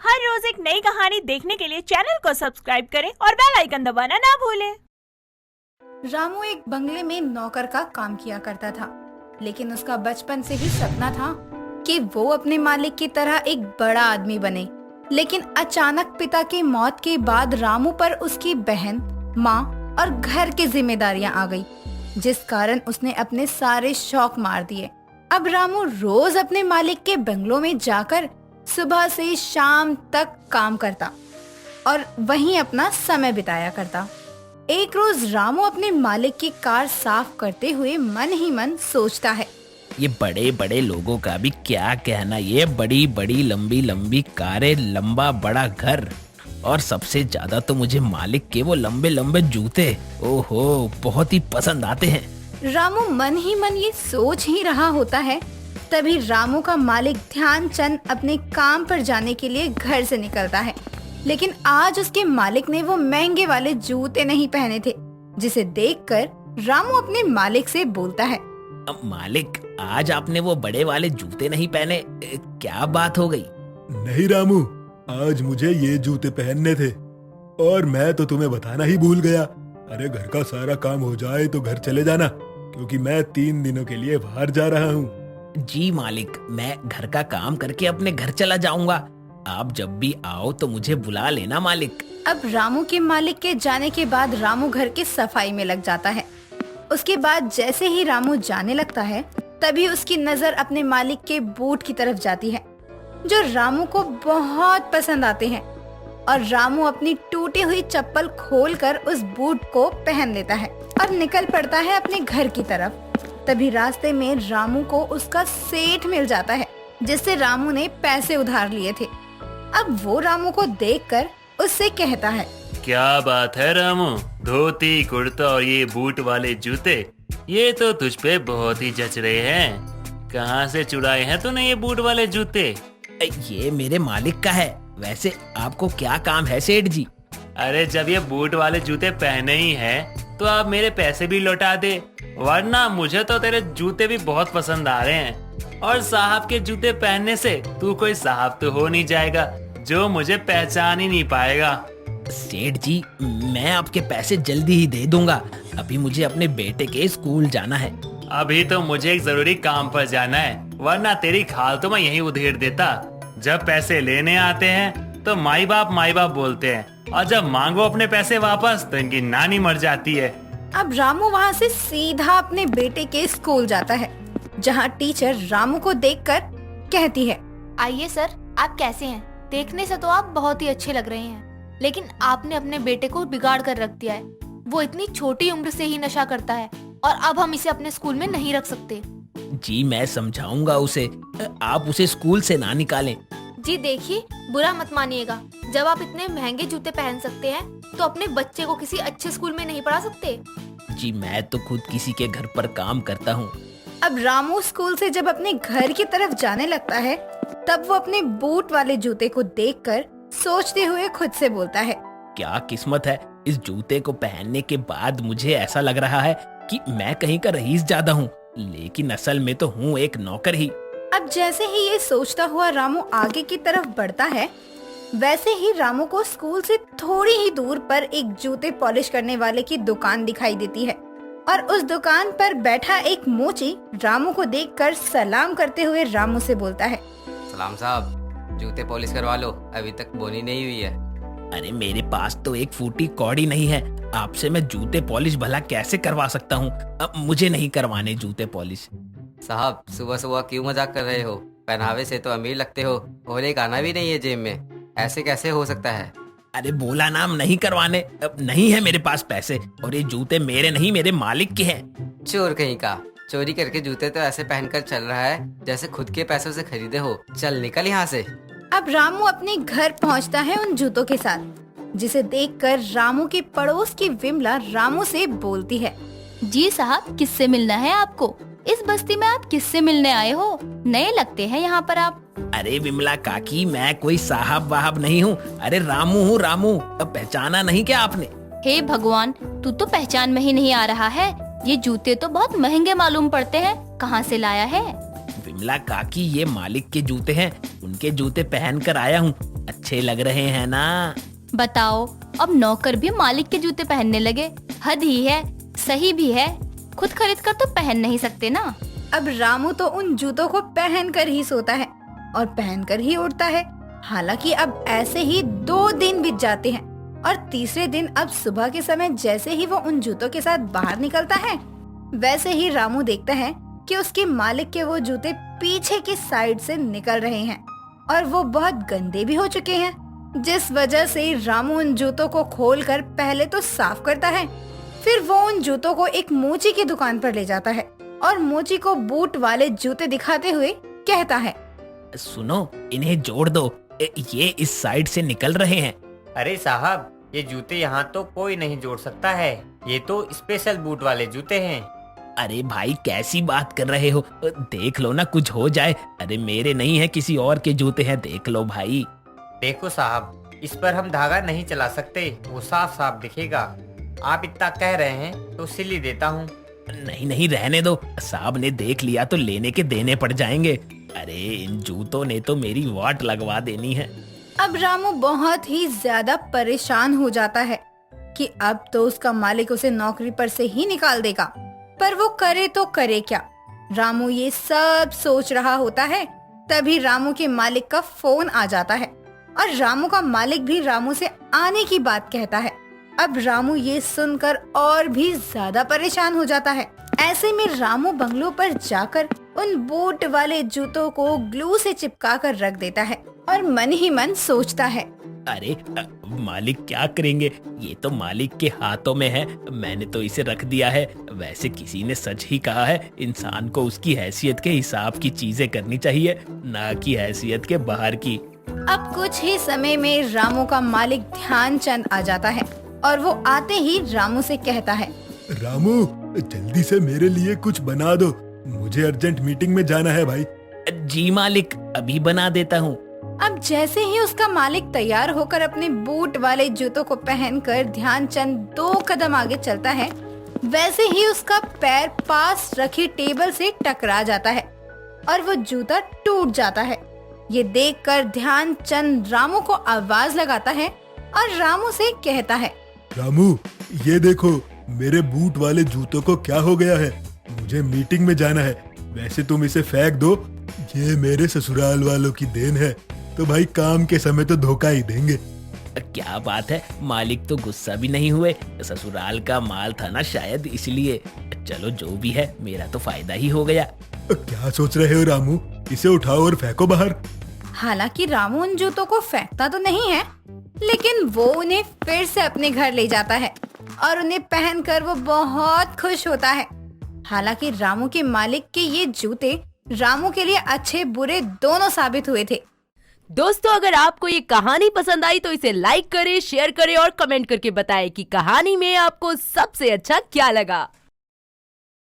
हर रोज एक नई कहानी देखने के लिए चैनल को सब्सक्राइब करें और बेल आइकन दबाना ना भूलें। रामू एक बंगले में नौकर का काम किया करता था, लेकिन उसका बचपन से ही सपना था कि वो अपने मालिक की तरह एक बड़ा आदमी बने। लेकिन अचानक पिता की मौत के बाद रामू पर उसकी बहन, माँ और घर की जिम्मेदारियां आ गई, जिस कारण उसने अपने सारे शौक मार दिए। अब रामू रोज अपने मालिक के बंगलों में जाकर सुबह से शाम तक काम करता और वहीं अपना समय बिताया करता। एक रोज रामू अपने मालिक की कार साफ करते हुए मन ही मन सोचता है, ये बड़े बड़े लोगों का भी क्या कहना, ये बड़ी बड़ी लंबी लंबी कारें, लंबा बड़ा घर और सबसे ज्यादा तो मुझे मालिक के वो लंबे लंबे जूते, ओहो बहुत ही पसंद आते हैं। रामू मन ही मन ये सोच ही रहा होता है, तभी रामू का मालिक ध्यानचंद अपने काम पर जाने के लिए घर से निकलता है। लेकिन आज उसके मालिक ने वो महंगे वाले जूते नहीं पहने थे, जिसे देखकर रामू अपने मालिक से बोलता है, मालिक आज आपने वो बड़े वाले जूते नहीं पहने, क्या बात हो गई? नहीं रामू, आज मुझे ये जूते पहनने थे और मैं तो तुम्हें बताना ही भूल गया। अरे घर का सारा काम हो जाए तो घर चले जाना, क्योंकि मैं 3 दिनों के लिए बाहर जा रहा हूँ। जी मालिक, मैं घर का काम करके अपने घर चला जाऊंगा। आप जब भी आओ तो मुझे बुला लेना मालिक। अब रामू के मालिक के जाने के बाद रामू घर की सफाई में लग जाता है। उसके बाद जैसे ही रामू जाने लगता है, तभी उसकी नजर अपने मालिक के बूट की तरफ जाती है, जो रामू को बहुत पसंद आते हैं। और रामू अपनी टूटी हुई चप्पल खोलकर उस बूट को पहन लेता है और निकल पड़ता है अपने घर की तरफ। तभी रास्ते में रामू को उसका सेठ मिल जाता है, जिससे रामू ने पैसे उधार लिए थे। अब वो रामू को देखकर उससे कहता है, क्या बात है रामू, धोती कुर्ता और ये बूट वाले जूते, ये तो तुझ पे बहुत ही जच रहे हैं। कहाँ से चुराए हैं तूने ये बूट वाले जूते? ये मेरे मालिक का है। वैसे आपको क्या काम है सेठ जी? अरे जब ये बूट वाले जूते पहने ही हैं, तो आप मेरे पैसे भी लौटा दे, वरना मुझे तो तेरे जूते भी बहुत पसंद आ रहे हैं। और साहब के जूते पहनने से तू कोई साहब तो हो नहीं जाएगा, जो मुझे पहचान ही नहीं पाएगा। सेठ जी, मैं आपके पैसे जल्दी ही दे दूंगा। अभी मुझे अपने बेटे के स्कूल जाना है। अभी तो मुझे एक जरूरी काम पर जाना है, वरना तेरी खाल तो मैं यहीं उधेड़ देता। जब पैसे लेने आते हैं तो माई बाप बोलते हैं, और जब मांगो अपने पैसे वापस तो इनकी नानी मर जाती है। अब रामू वहाँ से सीधा अपने बेटे के स्कूल जाता है, जहाँ टीचर रामू को देखकर कहती है, आइए सर, आप कैसे हैं? देखने से तो आप बहुत ही अच्छे लग रहे हैं, लेकिन आपने अपने बेटे को बिगाड़ कर रख दिया है। वो इतनी छोटी उम्र से ही नशा करता है और अब हम इसे अपने स्कूल में नहीं रख सकते। जी मैं समझाऊंगा उसे, आप उसे स्कूल से ना निकालें। जी देखिए, बुरा मत मानिएगा, जब आप इतने महंगे जूते पहन सकते हैं तो अपने बच्चे को किसी अच्छे स्कूल में नहीं पढ़ा सकते? जी मैं तो खुद किसी के घर पर काम करता हूँ। अब रामू स्कूल से जब अपने घर की तरफ जाने लगता है, तब वो अपने बूट वाले जूते को देखकर सोचते हुए खुद से बोलता है, क्या किस्मत है, इस जूते को पहनने के बाद मुझे ऐसा लग रहा है कि मैं कहीं का रईस ज्यादा हूँ, लेकिन असल में तो हूँ एक नौकर ही। अब जैसे ही ये सोचता हुआ रामू आगे की तरफ बढ़ता है, वैसे ही रामू को स्कूल से थोड़ी ही दूर पर एक जूते पॉलिश करने वाले की दुकान दिखाई देती है। और उस दुकान पर बैठा एक मोची रामू को देखकर सलाम करते हुए रामू से बोलता है, सलाम साहब, जूते पॉलिश करवा लो, अभी तक बोनी नहीं हुई है। अरे मेरे पास तो एक फूटी कौड़ी नहीं है, आपसे मैं जूते पॉलिश भला कैसे करवा सकता हूँ? अब मुझे नहीं करवाने जूते पॉलिश। साहब सुबह सुबह क्यों मजाक कर रहे हो? पहनावे से तो अमीर लगते हो और एक आना भी नहीं है जेब में, ऐसे कैसे हो सकता है? अरे बोला नाम नहीं करवाने, अब नहीं है मेरे पास पैसे, और ये जूते मेरे नहीं मेरे मालिक के हैं। चोर कहीं का, चोरी करके जूते तो ऐसे पहनकर चल रहा है जैसे खुद के पैसों से खरीदे हो। चल निकल यहाँ से। अब रामू अपने घर पहुँचता है उन जूतों के साथ, जिसे देखकर रामू की पड़ोस की विमला रामू से बोलती है, जी साहब, किससे मिलना है आपको? इस बस्ती में आप किससे मिलने आए हो? नए लगते हैं यहाँ पर आप। अरे विमला काकी, मैं कोई साहब वाहब नहीं हूँ। अरे रामू हूँ, रामू। अब पहचाना नहीं क्या आपने? हे भगवान, तू तो पहचान में ही नहीं आ रहा है। ये जूते तो बहुत महंगे मालूम पड़ते हैं, कहाँ से लाया है? विमला काकी, ये मालिक के जूते हैं, उनके जूते पहन कर आया हूँ। अच्छे लग रहे हैं ना? बताओ, अब नौकर भी मालिक के जूते पहनने लगे। हद ही है। सही भी है, खुद खरीद कर तो पहन नहीं सकते ना। अब रामू तो उन जूतों को पहन कर ही सोता है और पहन कर ही उठता है। हालांकि अब ऐसे ही 2 दिन बीत जाते हैं और तीसरे दिन अब सुबह के समय जैसे ही वो उन जूतों के साथ बाहर निकलता है, वैसे ही रामू देखता है कि उसके मालिक के वो जूते पीछे की साइड से निकल रहे हैं और वो बहुत गंदे भी हो चुके हैं, जिस वजह से रामू उन जूतों को खोलकर पहले तो साफ करता है। फिर वो उन जूतों को एक मोची की दुकान पर ले जाता है और मोची को बूट वाले जूते दिखाते हुए कहता है, सुनो, इन्हें जोड़ दो, ये इस साइड से निकल रहे हैं। अरे साहब, ये जूते यहाँ तो कोई नहीं जोड़ सकता है। ये तो स्पेशल बूट वाले जूते हैं। अरे भाई, कैसी बात कर रहे हो? देख लो ना, कुछ हो जाए। अरे मेरे नहीं है, किसी और के जूते हैं, देख लो भाई। देखो साहब, इस पर हम धागा नहीं चला सकते, वो साफ साफ दिखेगा। आप इतना कह रहे हैं तो सिल ही देता हूँ। नहीं नहीं, रहने दो, साहब ने देख लिया तो लेने के देने पड़ जाएंगे। अरे इन जूतों ने तो मेरी वाट लगवा देनी है। अब रामू बहुत ही ज्यादा परेशान हो जाता है कि अब तो उसका मालिक उसे नौकरी पर से ही निकाल देगा, पर वो करे तो करे क्या। रामू ये सब सोच रहा होता है, तभी रामू के मालिक का फोन आ जाता है और रामू का मालिक भी रामू से आने की बात कहता है। अब रामू ये सुनकर और भी ज्यादा परेशान हो जाता है। ऐसे में रामू बंगलों पर जाकर उन बूट वाले जूतों को ग्लू से चिपका कर रख देता है और मन ही मन सोचता है, अरे मालिक क्या करेंगे, ये तो मालिक के हाथों में है। मैंने तो इसे रख दिया है। वैसे किसी ने सच ही कहा है, इंसान को उसकी हैसियत के हिसाब की चीजें करनी चाहिए, ना कि हैसियत के बाहर की। अब कुछ ही समय में रामू का मालिक ध्यानचंद आ जाता है और वो आते ही रामू से कहता है, रामू, जल्दी से मेरे लिए कुछ बना दो, मुझे अर्जेंट मीटिंग में जाना है भाई। जी मालिक, अभी बना देता हूँ। अब जैसे ही उसका मालिक तैयार होकर अपने बूट वाले जूतों को पहनकर ध्यानचंद 2 कदम आगे चलता है, वैसे ही उसका पैर पास रखी टेबल से टकरा जाता है और वो जूता टूट जाता है। ये देखकर ध्यानचंद रामू को आवाज लगाता है और रामू से कहता है, रामू, ये देखो, मेरे बूट वाले जूतों को क्या हो गया है, मुझे मीटिंग में जाना है। वैसे तुम इसे फेंक दो, ये मेरे ससुराल वालों की देन है, तो भाई काम के समय तो धोखा ही देंगे। क्या बात है, मालिक तो गुस्सा भी नहीं हुए, ससुराल का माल था ना शायद, इसलिए। चलो जो भी है, मेरा तो फायदा ही हो गया। क्या सोच रहे हो रामू, इसे उठाओ और फेंको बाहर। हालांकि रामू उन जूतों को फेंकता तो नहीं है, लेकिन वो उन्हें फिर से अपने घर ले जाता है और उन्हें पहनकर वो बहुत खुश होता है। हालांकि रामू के मालिक के ये जूते रामू के लिए अच्छे बुरे दोनों साबित हुए थे। दोस्तों, अगर आपको ये कहानी पसंद आई तो इसे लाइक करें, शेयर करें और कमेंट करके बताएं कि कहानी में आपको सबसे अच्छा क्या लगा।